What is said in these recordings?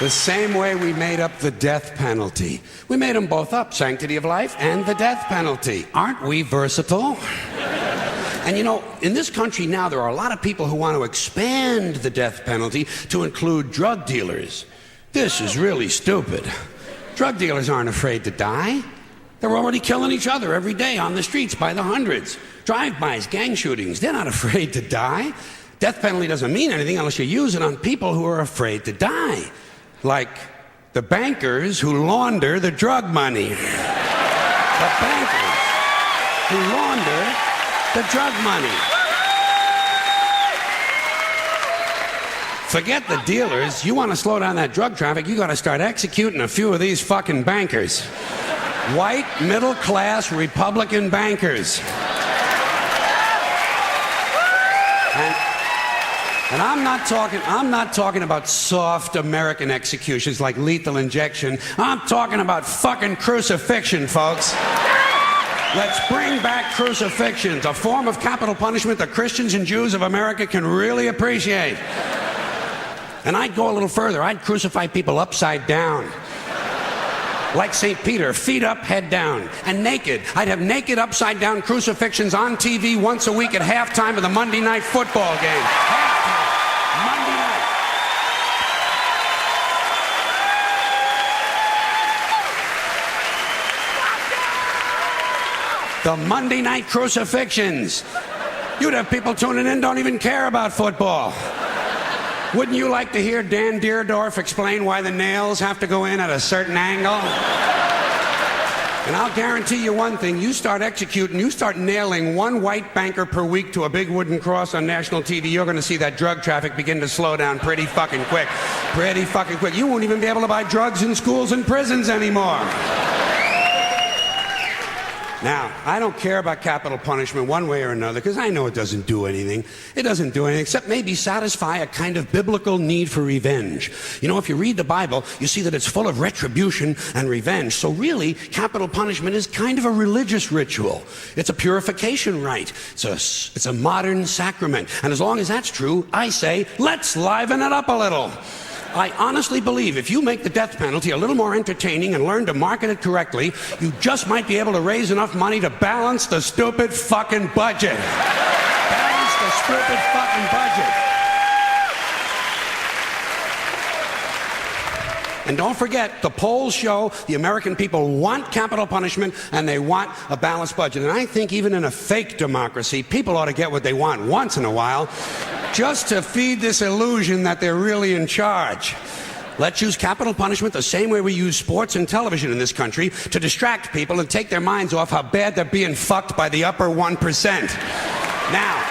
The same way we made up the death penalty. We made them both up, sanctity of life and the death penalty. Aren't we versatile? And you know, in this country now, there are a lot of people who want to expand the death penalty to include drug dealers. This is really stupid. Drug dealers aren't afraid to die. They're already killing each other every day on the streets by the hundreds. Drive-bys, gang shootings, they're not afraid to die. Death penalty doesn't mean anything unless you use it on people who are afraid to die. Like the bankers who launder the drug money. The bankers who launder the drug money. Forget the dealers. You want to slow down that drug traffic, you got to start executing a few of these fucking bankers. White, middle-class, Republican bankers. And I'm not talking about soft American executions like lethal injection. I'm talking about fucking crucifixion, folks. Let's bring back crucifixions, a form of capital punishment that Christians and Jews of America can really appreciate. And I'd go a little further. I'd crucify people upside down. Like St. Peter, feet up, head down, and naked. I'd have naked upside down crucifixions on TV once a week at halftime of the Monday night football game. Halftime, Monday night. The Monday night crucifixions. You'd have people tuning in, don't even care about football. Wouldn't you like to hear Dan Deerdorf explain why the nails have to go in at a certain angle? And I'll guarantee you one thing, you start executing, you start nailing one white banker per week to a big wooden cross on national TV, you're going to see that drug traffic begin to slow down pretty fucking quick. Pretty fucking quick. You won't even be able to buy drugs in schools and prisons anymore. Now, I don't care about capital punishment one way or another because I know it doesn't do anything. It doesn't do anything except maybe satisfy a kind of biblical need for revenge. You know, if you read the Bible, you see that it's full of retribution and revenge. So really, capital punishment is kind of a religious ritual. It's a purification rite. It's a modern sacrament. And as long as that's true, I say, let's liven it up a little. I honestly believe if you make the death penalty a little more entertaining and learn to market it correctly, you just might be able to raise enough money to balance the stupid fucking budget. Balance the stupid fucking budget. And don't forget, the polls show the American people want capital punishment and they want a balanced budget. And I think even in a fake democracy, people ought to get what they want once in a while, just to feed this illusion that they're really in charge. Let's use capital punishment the same way we use sports and television in this country to distract people and take their minds off how bad they're being fucked by the upper 1%. Now,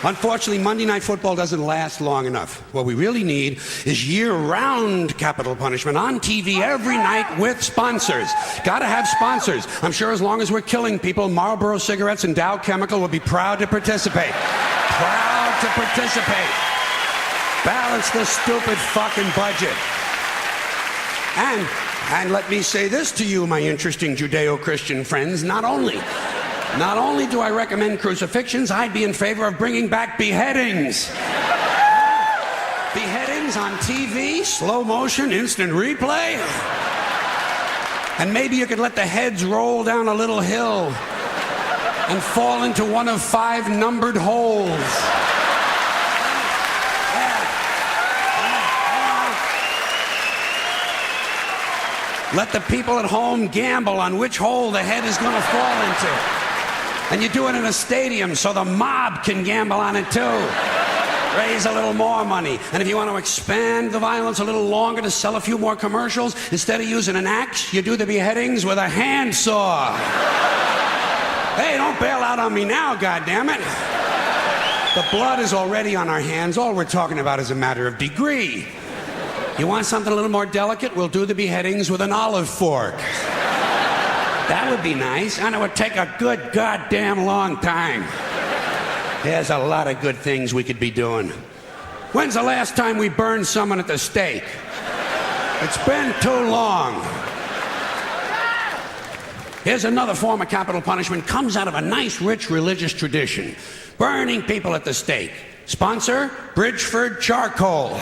Unfortunately, Monday Night Football doesn't last long enough. What we really need is year-round capital punishment on TV every night with sponsors. Gotta have sponsors. I'm sure as long as we're killing people, Marlboro Cigarettes and Dow Chemical will be proud to participate. Proud to participate. Balance the stupid fucking budget. And let me say this to you, my interesting Judeo-Christian friends, not only do I recommend crucifixions, I'd be in favor of bringing back beheadings. Beheadings on TV, slow motion, instant replay. And maybe you could let the heads roll down a little hill and fall into one of 5 numbered holes. Let the people at home gamble on which hole the head is going to fall into. And you do it in a stadium so the mob can gamble on it too. Raise a little more money. And if you want to expand the violence a little longer to sell a few more commercials, instead of using an axe, you do the beheadings with a handsaw. Hey, don't bail out on me now, goddammit. The blood is already on our hands. All we're talking about is a matter of degree. You want something a little more delicate? We'll do the beheadings with an olive fork. That would be nice, and it would take a good goddamn long time. There's a lot of good things we could be doing. When's the last time we burned someone at the stake? It's been too long. Here's another form of capital punishment. Comes out of a nice, rich religious tradition. Burning people at the stake. Sponsor, Bridgeford Charcoal.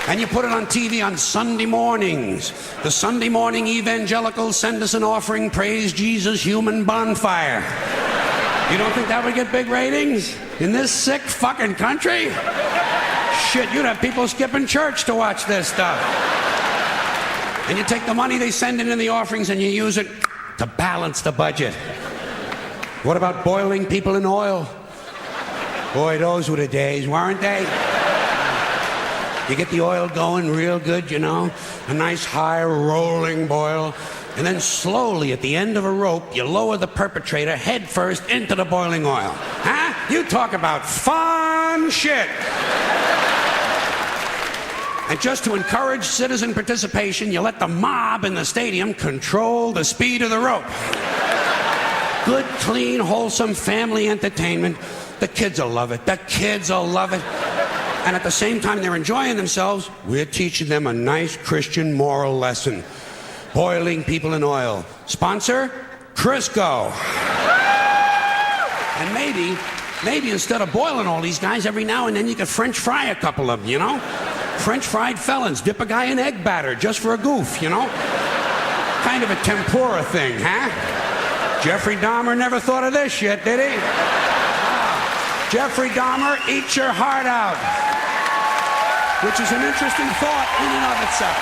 And you put it on TV on Sunday mornings. The Sunday morning evangelicals send us an offering, praise Jesus, human bonfire. You don't think that would get big ratings in this sick fucking country? Shit, you'd have people skipping church to watch this stuff. And you take the money they send in the offerings and you use it to balance the budget. What about boiling people in oil? Boy, those were the days, weren't they? You get the oil going real good, you know, a nice high rolling boil, and then slowly at the end of a rope, you lower the perpetrator head first into the boiling oil. Huh? You talk about fun shit. And just to encourage citizen participation, you let the mob in the stadium control the speed of the rope. Good, clean, wholesome family entertainment. The kids will love it. The kids will love it. And at the same time they're enjoying themselves, we're teaching them a nice Christian moral lesson. Boiling people in oil. Sponsor? Crisco. And maybe instead of boiling all these guys, every now and then you could French fry a couple of them, you know? French fried felons. Dip a guy in egg batter just for a goof, you know? Kind of a tempura thing, huh? Jeffrey Dahmer never thought of this shit, did he? Jeffrey Dahmer, eat your heart out. Which is an interesting thought in and of itself.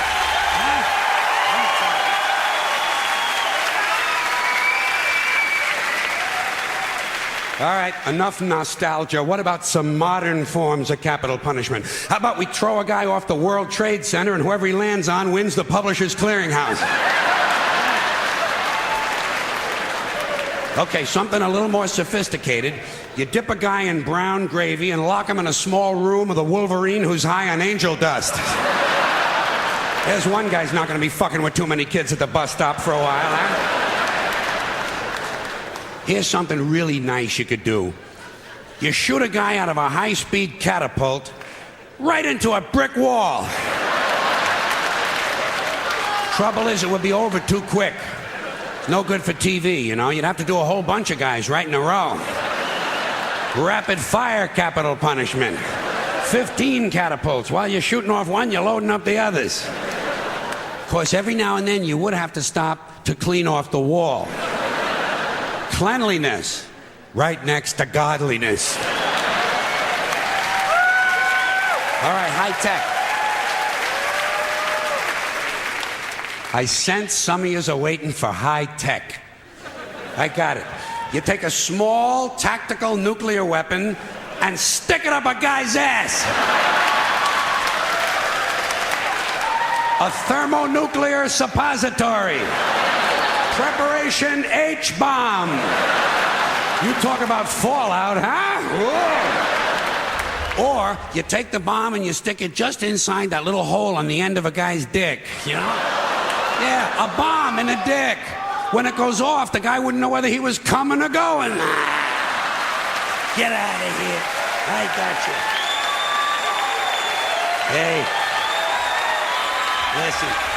All right, enough nostalgia. What about some modern forms of capital punishment? How about we throw a guy off the World Trade Center and whoever he lands on wins the Publishers Clearinghouse? Okay, something a little more sophisticated. You dip a guy in brown gravy and lock him in a small room with a Wolverine who's high on angel dust. There's one guy's not going to be fucking with too many kids at the bus stop for a while, huh? Here's something really nice you could do. You shoot a guy out of a high-speed catapult right into a brick wall. Trouble is, it would be over too quick. No good for TV, you know. You'd have to do a whole bunch of guys right in a row. Rapid fire capital punishment. 15 catapults. While you're shooting off one, you're loading up the others. Of course, every now and then you would have to stop to clean off the wall. Cleanliness, right next to godliness. All right, high tech. I sense some of yous are waiting for high tech. I got it. You take a small tactical nuclear weapon and stick it up a guy's ass. A thermonuclear suppository. Preparation H-bomb. You talk about fallout, huh? Whoa. Or you take the bomb and you stick it just inside that little hole on the end of a guy's dick, you know? Yeah, a bomb in a dick. When it goes off, the guy wouldn't know whether he was coming or going. Get out of here. I got you. Hey. Listen.